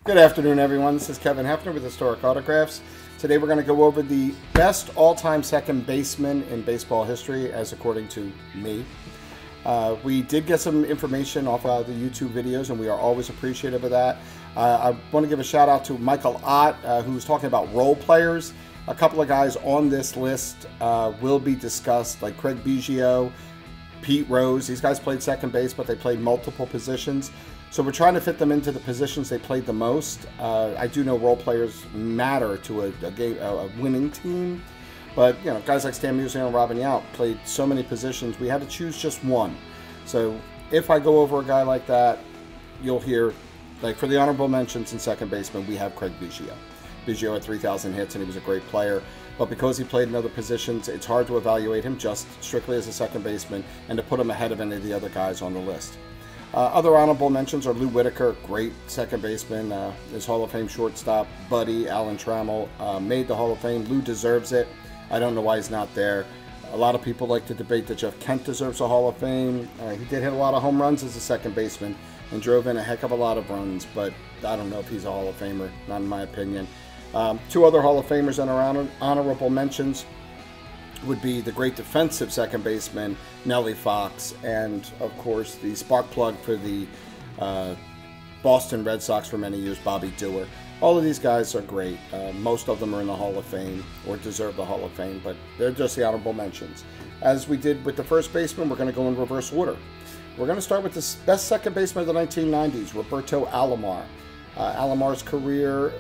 Good afternoon, everyone. This is Kevin Hefner with Historic Autographs. Today we're going to go over the best all-time second baseman in baseball history, as according to me. We did get some information off of the YouTube videos, and we are always appreciative of that. I want to give a shout out to Michael Ott, who's talking about role players. A couple of guys on this list will be discussed, like Craig Biggio, Pete Rose. These guys played second base, but they played multiple positions. So we're trying to fit them into the positions they played the most. I do know role players matter to a winning team, but you know, guys like Stan Musial and Robin Yount played so many positions. We had to choose just one. So if I go over a guy like that, you'll hear, like for the honorable mentions in second baseman, we have Craig Biggio. Biggio had 3,000 hits and he was a great player. But because he played in other positions, it's hard to evaluate him just strictly as a second baseman and to put him ahead of any of the other guys on the list. Other honorable mentions are Lou Whitaker, great second baseman, his Hall of Fame shortstop, buddy, Alan Trammell, made the Hall of Fame. Lou deserves it. I don't know why he's not there. A lot of people like to debate that Jeff Kent deserves a Hall of Fame. He did hit a lot of home runs as a second baseman and drove in a heck of a lot of runs, but I don't know if he's a Hall of Famer, not in my opinion. Two other Hall of Famers and our honorable mentions would be the great defensive second baseman, Nellie Fox, and of course the spark plug for the Boston Red Sox for many years, Bobby Dewar. All of these guys are great. Most of them are in the Hall of Fame or deserve the Hall of Fame, but they're just the honorable mentions. As we did with the first baseman, we're going to go in reverse order. We're going to start with the best second baseman of the 1990s, Roberto Alomar. Alomar's career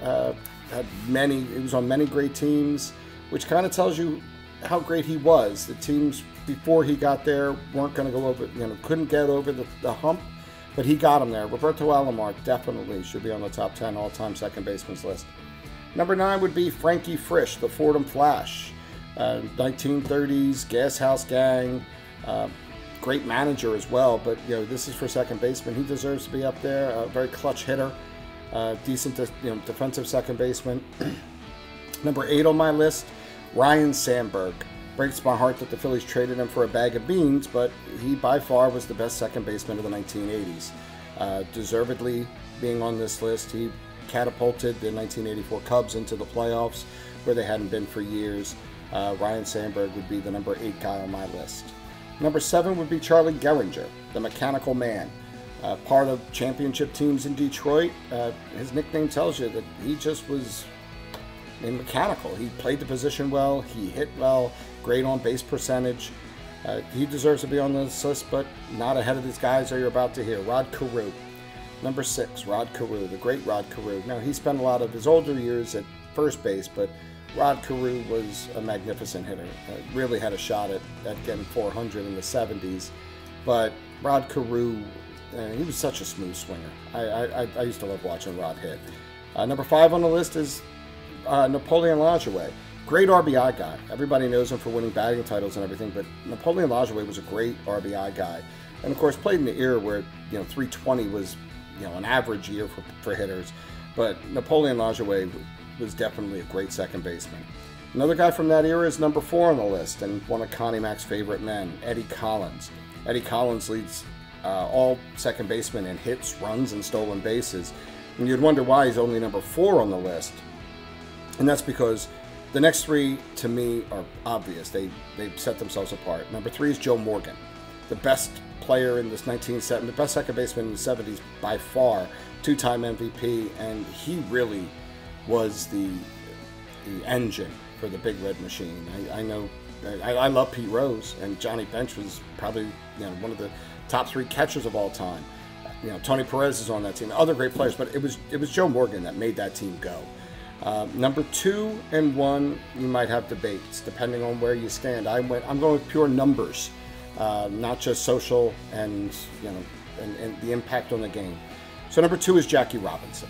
he was on many great teams, which kind of tells you how great he was. The teams before he got there weren't going to go over, couldn't get over the hump, but he got him there. Roberto Alomar definitely should be on the top 10 all-time second baseman's list. Number 9 would be Frankie Frisch, the Fordham Flash. 1930s Gas House Gang, great manager as well, but this is for second baseman. He deserves to be up there. A very clutch hitter, decent defensive second baseman. Number 8 on my list, Ryne Sandberg. Breaks my heart that the Phillies traded him for a bag of beans, but he by far was the best second baseman of the 1980s. Deservedly being on this list, he catapulted the 1984 Cubs into the playoffs where they hadn't been for years. Ryne Sandberg would be the number 8 guy on my list. Number 7 would be Charlie Gehringer, the Mechanical Man. Part of championship teams in Detroit. His nickname tells you that he just was mechanical. He played the position well, he hit well, great on base percentage. He deserves to be on this list, but not ahead of these guys that you're about to hear. Rod Carew. Number 6, Rod Carew, the great Rod Carew. Now, he spent a lot of his older years at first base, but Rod Carew was a magnificent hitter. Really had a shot at getting 400 in the 70s. But Rod Carew, he was such a smooth swinger. I used to love watching Rod hit. Number 5 on the list is Napoleon Lajoie. Great RBI guy. Everybody knows him for winning batting titles and everything, but Napoleon Lajoie was a great RBI guy. And of course played in the era where 320 was an average year for hitters. But Napoleon Lajoie was definitely a great second baseman. Another guy from that era is number 4 on the list, and one of Connie Mack's favorite men, Eddie Collins. Eddie Collins leads all second basemen in hits, runs, and stolen bases. And you'd wonder why he's only number 4 on the list. And that's because the next 3, to me, are obvious. They set themselves apart. Number 3 is Joe Morgan, the best player in this 1970s, the best second baseman in the 70s by far, 2-time MVP, and he really was the engine for the Big Red Machine. I love Pete Rose, and Johnny Bench was probably one of the top 3 catchers of all time. Tony Perez is on that team. Other great players, but it was Joe Morgan that made that team go. Number 2 and 1, you might have debates depending on where you stand. I'm going with pure numbers, not just social and the impact on the game. So number 2 is Jackie Robinson.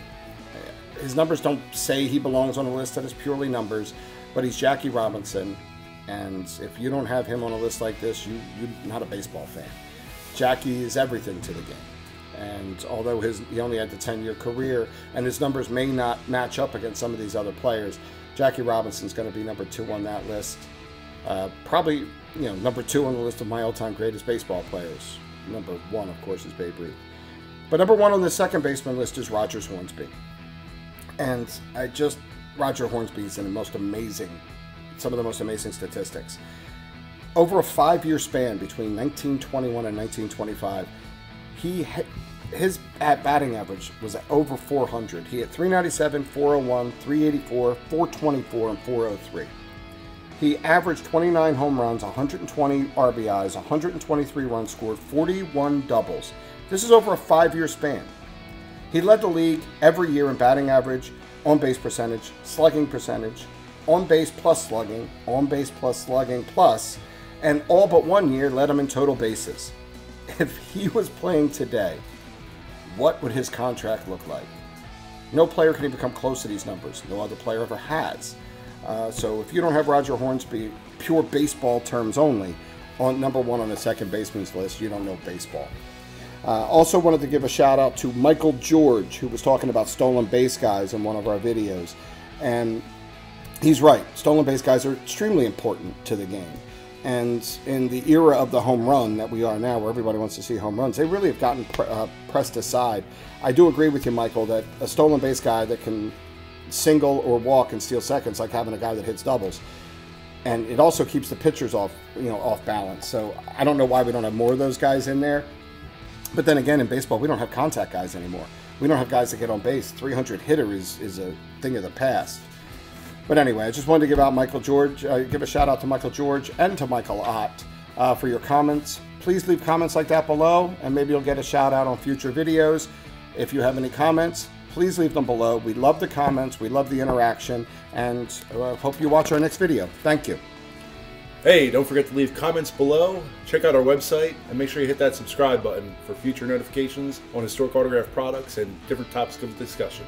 His numbers don't say he belongs on a list that is purely numbers, but he's Jackie Robinson, and if you don't have him on a list like this, you're not a baseball fan. Jackie is everything to the game. And although he only had the 10-year career, and his numbers may not match up against some of these other players, Jackie Robinson's going to be number 2 on that list. Probably, number 2 on the list of my all-time greatest baseball players. Number 1, of course, is Babe Ruth. But number 1 on the second baseman list is Rogers Hornsby. And Roger Hornsby's in some of the most amazing statistics. Over a 5-year span between 1921 and 1925, his batting average was at over 400. He hit 397, 401, 384, 424, and 403. He averaged 29 home runs, 120 RBIs, 123 runs scored, 41 doubles. This is over a 5-year span. He led the league every year in batting average, on-base percentage, slugging percentage, on-base plus slugging, on-base plus slugging plus, and all but 1 year led him in total bases. If he was playing today, what would his contract look like? No player can even come close to these numbers. No other player ever has. So if you don't have Roger Hornsby, pure baseball terms only, on number 1 on the second baseman's list, you don't know baseball. Also wanted to give a shout out to Michael George, who was talking about stolen base guys in one of our videos. And he's right. Stolen base guys are extremely important to the game. And in the era of the home run that we are now, where everybody wants to see home runs, they really have gotten pressed aside. I do agree with you, Michael, that a stolen base guy that can single or walk and steal seconds, like having a guy that hits doubles, and it also keeps the pitchers off balance. So I don't know why we don't have more of those guys in there. But then again, in baseball, we don't have contact guys anymore. We don't have guys that get on base. 300 hitter is a thing of the past. But anyway, I just wanted to give a shout out to Michael George and to Michael Ott for your comments. Please leave comments like that below, and maybe you'll get a shout out on future videos. If you have any comments, please leave them below. We love the comments, we love the interaction, and hope you watch our next video. Thank you. Hey, don't forget to leave comments below, check out our website, and make sure you hit that subscribe button for future notifications on historic autograph products and different topics of discussion.